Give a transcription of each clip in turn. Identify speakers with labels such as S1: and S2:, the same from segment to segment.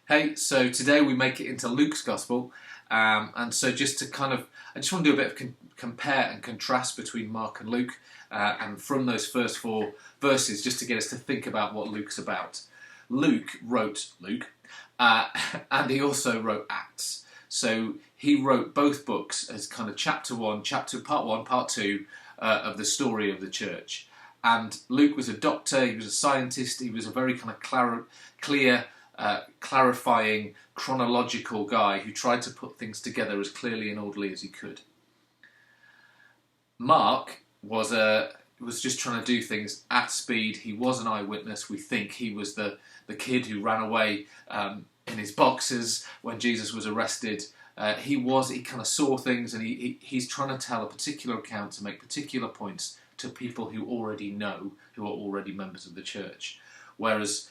S1: Hey, so today we make it into Luke's Gospel, and so just to I just want to do a bit of compare and contrast between Mark and Luke, and from those first four verses, just to get us to think about what Luke's about. Luke wrote Luke, and he also wrote Acts. So he wrote both books as kind of part one, part two of the story of the church. And Luke was a doctor, he was a scientist, he was a very kind of clear, clarifying, chronological guy who tried to put things together as clearly and orderly as he could. Mark was just trying to do things at speed. He was an eyewitness. We think he was the kid who ran away in his boxers when Jesus was arrested. He kind of saw things, and he's trying to tell a particular account to make particular points to people who already know, who are already members of the church. Whereas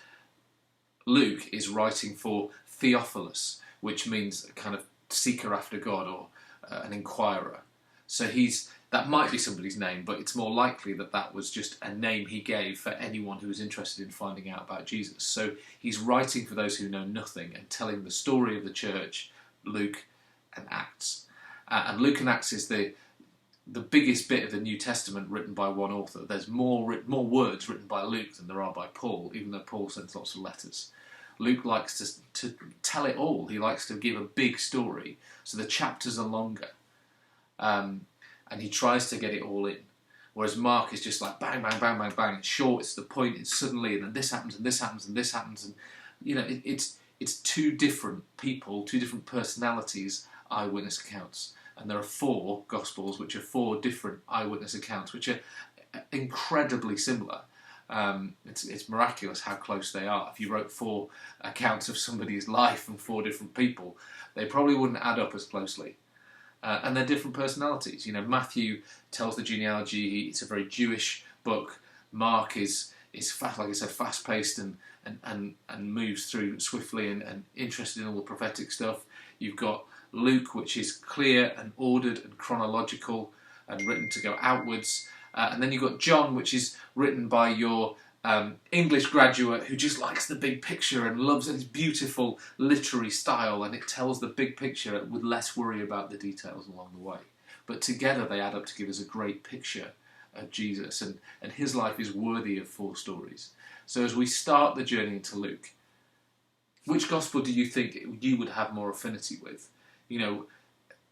S1: Luke is writing for Theophilus, which means a kind of seeker after God, or an inquirer. So that might be somebody's name, but it's more likely that was just a name he gave for anyone who was interested in finding out about Jesus. So he's writing for those who know nothing and telling the story of the church, Luke and Acts. And Luke and Acts is the biggest bit of the New Testament written by one author. There's more words written by Luke than there are by Paul, even though Paul sends lots of letters. Luke likes to tell it all. He likes to give a big story, so the chapters are longer. And he tries to get it all in. Whereas Mark is just like bang, bang, bang, bang, bang. It's short, it's the point, it's suddenly, and then this happens, and this happens, and this happens. And, it's two different people, two different personalities, eyewitness accounts. And there are four Gospels, which are four different eyewitness accounts, which are incredibly similar. It's miraculous how close they are. If you wrote four accounts of somebody's life from four different people, they probably wouldn't add up as closely. And they're different personalities. Matthew tells the genealogy. It's a very Jewish book. Mark is fast, like I said, fast-paced and moves through swiftly and interested in all the prophetic stuff. You've got Luke, which is clear and ordered and chronological and written to go outwards. And then you've got John, which is written by your English graduate who just likes the big picture and loves its beautiful literary style, and it tells the big picture with less worry about the details along the way. But together they add up to give us a great picture of Jesus, and his life is worthy of four stories. So as we start the journey into Luke, which gospel do you think you would have more affinity with?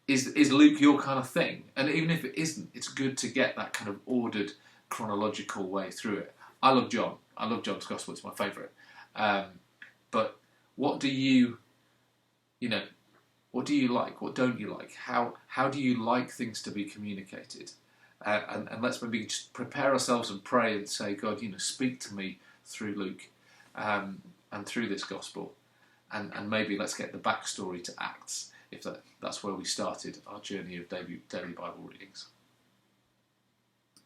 S1: Is Luke your kind of thing? And even if it isn't, it's good to get that kind of ordered, chronological way through it. I love John. I love John's Gospel. It's my favourite. But what do you like? What don't you like? How do you like things to be communicated? And let's maybe just prepare ourselves and pray and say, God, speak to me through Luke and through this Gospel. And maybe let's get the backstory to Acts, if that's where we started our journey of daily Bible readings.